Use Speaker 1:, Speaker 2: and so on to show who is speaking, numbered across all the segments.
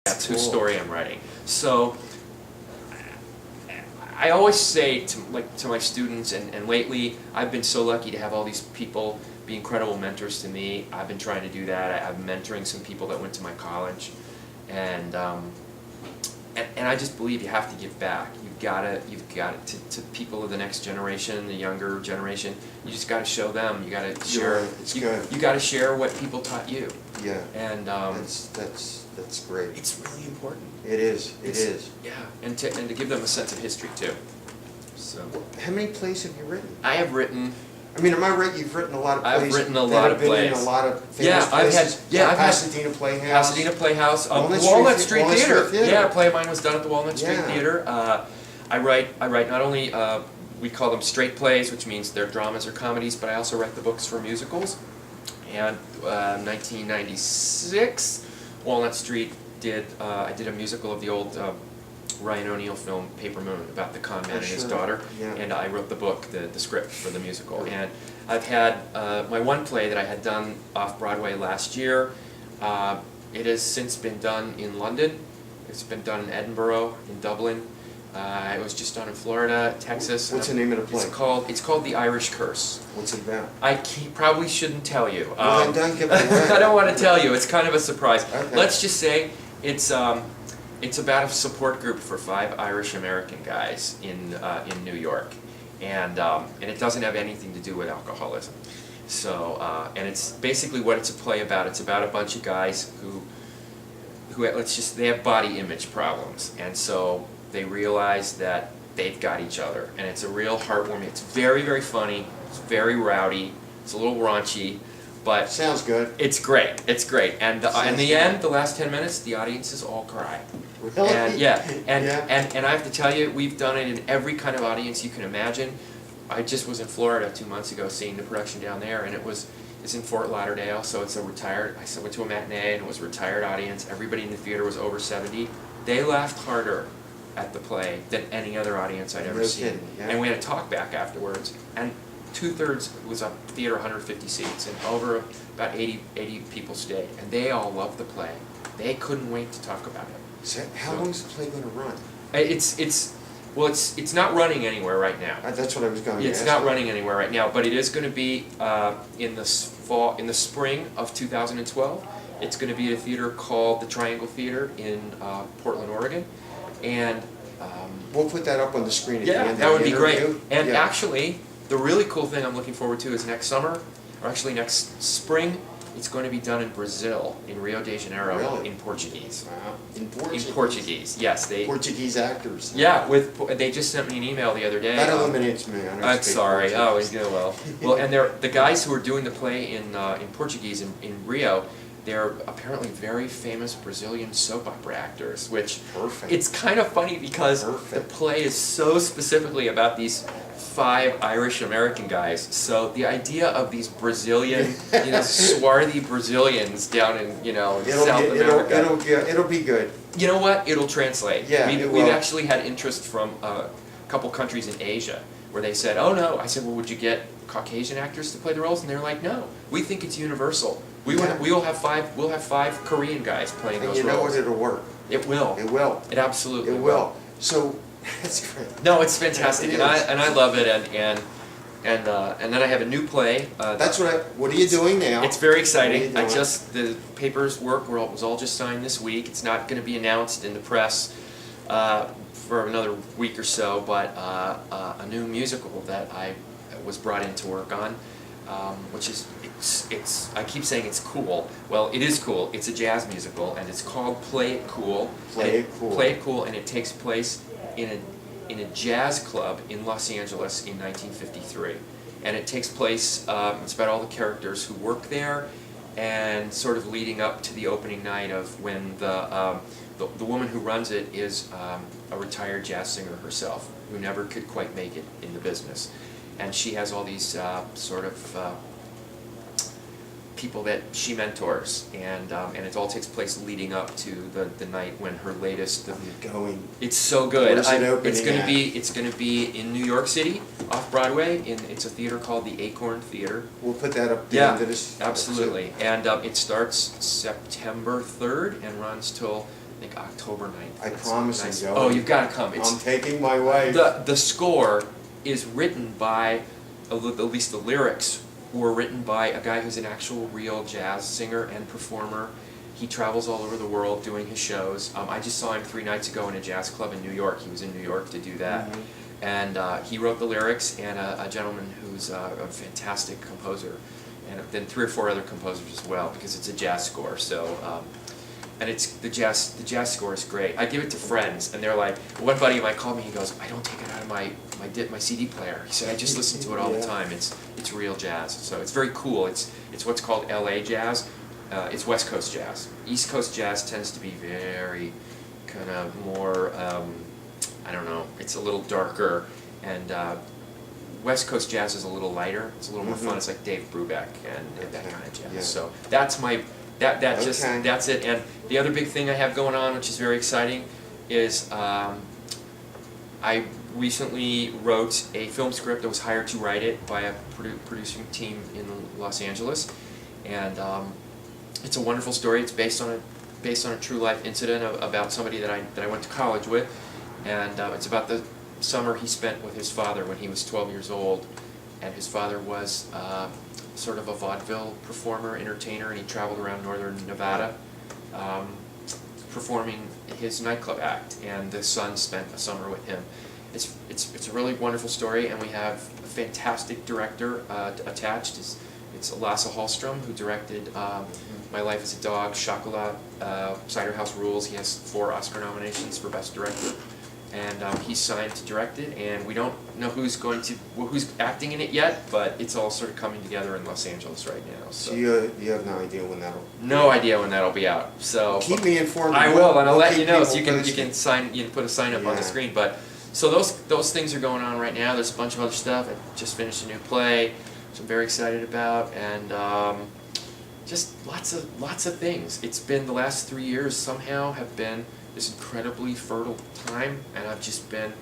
Speaker 1: That's whose story I'm writing. So I always say to my students, and lately I've been so lucky to have all these people be incredible mentors to me. I've been trying to do that. I'm mentoring some people that went to my college, and I just believe you have to give back. You've got to people of the next generation, the younger generation. You just got to show them. You got to share. You got to share what people taught you.
Speaker 2: Yeah.
Speaker 1: And
Speaker 2: that's great.
Speaker 1: It's really important.
Speaker 2: It is. It is.
Speaker 1: Yeah, and to give them a sense of history too. So.
Speaker 2: How many plays have you written?
Speaker 1: I have written.
Speaker 2: I mean, am I right? You've written a lot of plays.
Speaker 1: I've written a lot of plays.
Speaker 2: That have been in a lot of famous places. Pasadena Playhouse.
Speaker 1: Pasadena Playhouse.
Speaker 2: Walnut
Speaker 1: Street Theater.
Speaker 2: Theater.
Speaker 1: Yeah, a play of mine was done at the Walnut Street Theater. I write not only we call them straight plays, which means they're dramas or comedies, but I also write the books for musicals. And 1996, Walnut Street I did a musical of the old Ryan O'Neal film Paper Moon about the con man and his daughter, and I wrote the book, the script for the musical. And I've had my one play that I had done off Broadway last year. It has since been done in London. It's been done in Edinburgh, in Dublin. It was just done in Florida, Texas.
Speaker 2: What's the name of the play?
Speaker 1: It's called The Irish Curse.
Speaker 2: What's it about?
Speaker 1: I probably shouldn't tell you.
Speaker 2: Well, then don't give it away.
Speaker 1: I don't want to tell you. It's kind of a surprise.
Speaker 2: Okay.
Speaker 1: Let's just say it's about a support group for 5 Irish American guys in New York, and it doesn't have anything to do with alcoholism. So and it's basically what it's a play about. It's about a bunch of guys who they have body image problems, and so they realize that they've got each other, and it's a real heartwarming. It's very, very funny. It's very rowdy. It's a little raunchy, but
Speaker 2: sounds good.
Speaker 1: It's great. It's great. And in the end, the last 10 minutes, the audiences all cry.
Speaker 2: Really?
Speaker 1: And and I have to tell you, we've done it in every kind of audience you can imagine. I just was in Florida 2 months ago seeing the production down there, and it's in Fort Lauderdale, so it's a retired. I went to a matinee, and it was a retired audience. Everybody in the theater was over 70. They laughed harder at the play than any other audience I'd ever seen.
Speaker 2: Yeah.
Speaker 1: And we had a talk back afterwards, and 2/3 was a theater, 150 seats, and over about 80 people stayed, and they all loved the play. They couldn't wait to talk about it.
Speaker 2: So how long is the play going to run?
Speaker 1: It's not running anywhere right now.
Speaker 2: That's what I was going to ask.
Speaker 1: It's not running anywhere right now, but it is going to be in the spring of 2012. It's going to be at a theater called the Triangle Theater in Portland, Oregon. And
Speaker 2: we'll put that up on the screen at the end of the
Speaker 1: that would be
Speaker 2: interview.
Speaker 1: great. And actually, the really cool thing I'm looking forward to is next summer, or actually next spring, it's going to be done in Brazil, in Rio de Janeiro,
Speaker 2: really?
Speaker 1: in Portuguese.
Speaker 2: Wow. In Portuguese?
Speaker 1: In Portuguese, yes.
Speaker 2: Portuguese actors.
Speaker 1: Yeah, they just sent me an email the other day.
Speaker 2: That eliminates me.
Speaker 1: I'm sorry. Portuguese. Well, and the guys who are doing the play in Portuguese in Rio, they're apparently very famous Brazilian soap opera actors, which it's kind of funny because the play is so specifically about these 5 Irish American guys. So the idea of these Brazilian, swarthy Brazilians down in South America,
Speaker 2: it'll be good.
Speaker 1: You know what? It'll translate.
Speaker 2: Yeah,
Speaker 1: we've actually had interest from a couple countries in Asia where they said, "Oh no." I said, "Well, would you get Caucasian actors to play the roles?" And they're like, "No, we think it's universal. We'll have 5 Korean guys playing those roles."
Speaker 2: And you know what? It'll work.
Speaker 1: It will.
Speaker 2: It will.
Speaker 1: It absolutely
Speaker 2: will. So that's great.
Speaker 1: No, it's fantastic, and I love it, and then I have a new play.
Speaker 2: What are you doing now?
Speaker 1: It's very exciting. The paperwork was all just signed this week. It's not going to be announced in the press for another week or so, but a new musical that I was brought in to work on, which is I keep saying it's cool. Well, it is cool. It's a jazz musical, and it's called Play It Cool.
Speaker 2: Play It Cool,
Speaker 1: and it takes place in a jazz club in Los Angeles in 1953, and it takes place. It's about all the characters who work there, and sort of leading up to the opening night of when the woman who runs it is a retired jazz singer herself, who never could quite make it in the business, and she has all these sort of people that she mentors, and it all takes place leading up to the night when her latest. It's so good. It's going to be in New York City, off Broadway. It's a theater called the Acorn Theater.
Speaker 2: We'll put that up at the end of this.
Speaker 1: Absolutely. And it starts September 3rd and runs till I think October 9th.
Speaker 2: I
Speaker 1: That's
Speaker 2: promise
Speaker 1: nice.
Speaker 2: I'm going.
Speaker 1: Oh, you've got to come.
Speaker 2: I'm taking my wife.
Speaker 1: The score is written by, at least the lyrics were written by a guy who's an actual real jazz singer and performer. He travels all over the world doing his shows. I just saw him 3 nights ago in a jazz club in New York. He was in New York to do that. And he wrote the lyrics, and a gentleman who's a fantastic composer, and then 3 or 4 other composers as well, because it's a jazz score. So, and it's the jazz score is great. I give it to friends, and they're like, one buddy of mine called me. He goes, "I don't take it out of my CD player." He said, "I just listen to it all the time. It's real jazz." So it's very cool. It's what's called LA jazz. It's West Coast jazz. East Coast jazz tends to be very kind of more, I don't know, it's a little darker, and West Coast jazz is a little lighter. It's a little more fun. It's like Dave Brubeck and that kind of jazz.
Speaker 2: Yeah.
Speaker 1: So that's my, that's it. And the other big thing I have going on, which is very exciting, is I recently wrote a film script. I was hired to write it by a producing team in Los Angeles, and it's a wonderful story. It's based on a true life incident about somebody that I went to college with, and it's about the summer he spent with his father when he was 12 years old, and his father was sort of a vaudeville performer, entertainer, and he traveled around northern Nevada performing his nightclub act, and the son spent a summer with him. It's a really wonderful story, and we have a fantastic director attached. It's Lasse Hallström, who directed My Life as a Dog, Chocolat, Cider House Rules. He has 4 Oscar nominations for Best Director, and he's signed to direct it. And we don't know who's acting in it yet, but it's all sort of coming together in Los Angeles right now.
Speaker 2: So you have no idea when that'll?
Speaker 1: No idea when that'll be out. So
Speaker 2: keep me informed.
Speaker 1: I will, and I'll let you know. So you
Speaker 2: posted.
Speaker 1: can put a sign up on the screen. But so those things are going on right now. There's a bunch of other stuff. I just finished a new play, which I'm very excited about, and just lots of things. It's been, the last 3 years somehow have been this incredibly fertile time, and I've just been,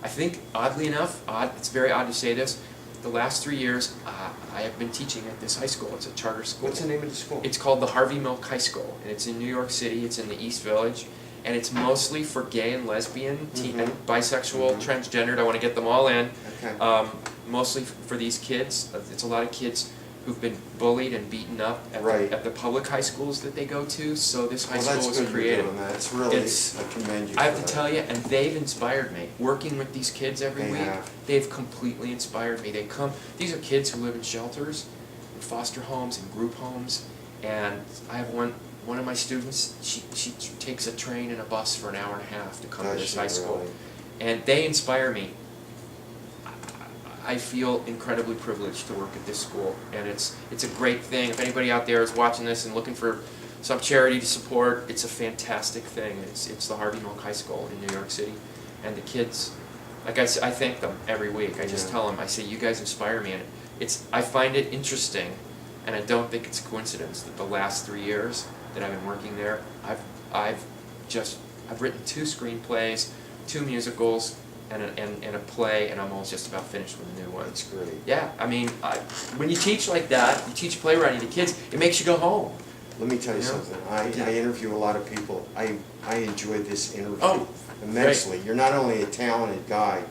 Speaker 1: I think, oddly enough, it's very odd to say this, the last 3 years I have been teaching at this high school. It's a charter school.
Speaker 2: What's the name of the school?
Speaker 1: It's called the Harvey Milk High School, and it's in New York City. It's in the East Village, and it's mostly for gay and lesbian, and bisexual, transgendered. I want to get them all in.
Speaker 2: Okay.
Speaker 1: Mostly for these kids. It's a lot of kids who've been bullied and beaten up at the public high schools that they go to. So this high school was created.
Speaker 2: It's really, I commend you.
Speaker 1: I have to tell you, and they've inspired me. Working with these kids every week, they've completely inspired me. These are kids who live in shelters, in foster homes, in group homes, and I have one of my students, she takes a train and a bus for an hour and a half to come to this high school. And they inspire me. I feel incredibly privileged to work at this school, and it's a great thing. If anybody out there is watching this and looking for some charity to support, it's a fantastic thing. It's the Harvey Milk High School in New York City, and the kids, like I say, I thank them every week. I just tell them, I say, you guys inspire me, and I find it interesting, and I don't think it's a coincidence that the last 3 years that I've been working there, I've written 2 screenplays, 2 musicals, and a play, and I'm almost just about finished with a new one.
Speaker 2: That's great.
Speaker 1: Yeah, I mean, when you teach like that, you teach playwriting to kids, it makes you go home.
Speaker 2: Let me tell you something. I interview a lot of people. I enjoyed this interview immensely.
Speaker 1: Great.
Speaker 2: You're not only a talented guy,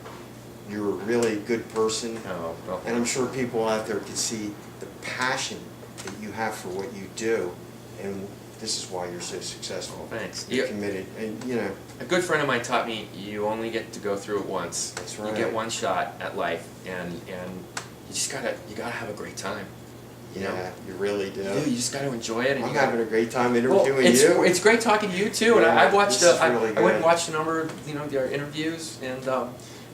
Speaker 2: you're a really good person.
Speaker 1: Oh, well.
Speaker 2: And I'm sure people out there can see the passion that you have for what you do, and this is why you're so successful.
Speaker 1: Thanks.
Speaker 2: You're committed, and you know.
Speaker 1: A good friend of mine taught me you only get to go through it once.
Speaker 2: That's right.
Speaker 1: You get one shot at life, and you just gotta have a great time. You know?
Speaker 2: You really do.
Speaker 1: You do. You just gotta enjoy it. And
Speaker 2: I'm having a great time interviewing you.
Speaker 1: It's great talking to you too. And
Speaker 2: Yeah,
Speaker 1: I watched.
Speaker 2: really
Speaker 1: I went and watched a number of their interviews, and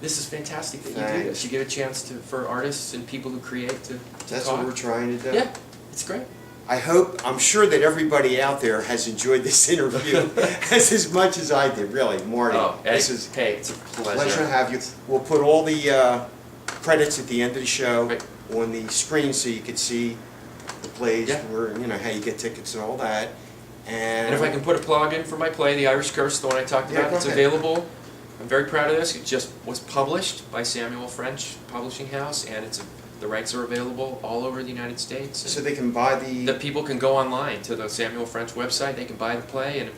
Speaker 1: this is fantastic that you do this. You get a chance for artists and people who create to
Speaker 2: That's
Speaker 1: talk.
Speaker 2: what we're trying to do.
Speaker 1: Yeah, it's great.
Speaker 2: I'm sure that everybody out there has enjoyed this interview as much as I did, really, Marty.
Speaker 1: Oh,
Speaker 2: it's
Speaker 1: a pleasure.
Speaker 2: to have you. We'll put all the credits at the end of the show on the screen so you can see the plays, where how you get tickets and all that.
Speaker 1: And if I can put a plug in for my play, The Irish Curse, the one I talked about, it's available. I'm very proud of this. It just was published by Samuel French Publishing House, and it's The rights are available all over the United States.
Speaker 2: So they can buy the...
Speaker 1: The people can go online to the Samuel French website. They can buy the play, and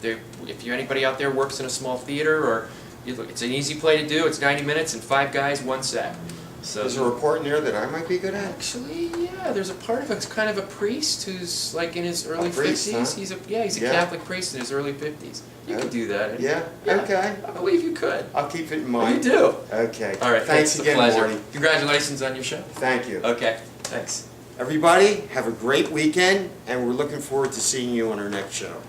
Speaker 1: if you anybody out there works in a small theater, or it's an easy play to do. It's 90 minutes and 5 guys, 1 set. So
Speaker 2: There's a report in there that I might be good at?
Speaker 1: actually, yeah, there's a part of it's kind of a priest who's like in his early
Speaker 2: priest,
Speaker 1: 50s.
Speaker 2: huh?
Speaker 1: He's a
Speaker 2: Yeah.
Speaker 1: Catholic priest in his early 50s. You could do that.
Speaker 2: Yeah? Okay.
Speaker 1: I believe you could.
Speaker 2: I'll keep it in
Speaker 1: You
Speaker 2: mind.
Speaker 1: do.
Speaker 2: Okay.
Speaker 1: All right.
Speaker 2: Thanks
Speaker 1: it's
Speaker 2: again,
Speaker 1: a pleasure.
Speaker 2: Marty.
Speaker 1: Congratulations on your show.
Speaker 2: Thank you.
Speaker 1: Okay. Thanks.
Speaker 2: Everybody, have a great weekend, and we're looking forward to seeing you on our next show.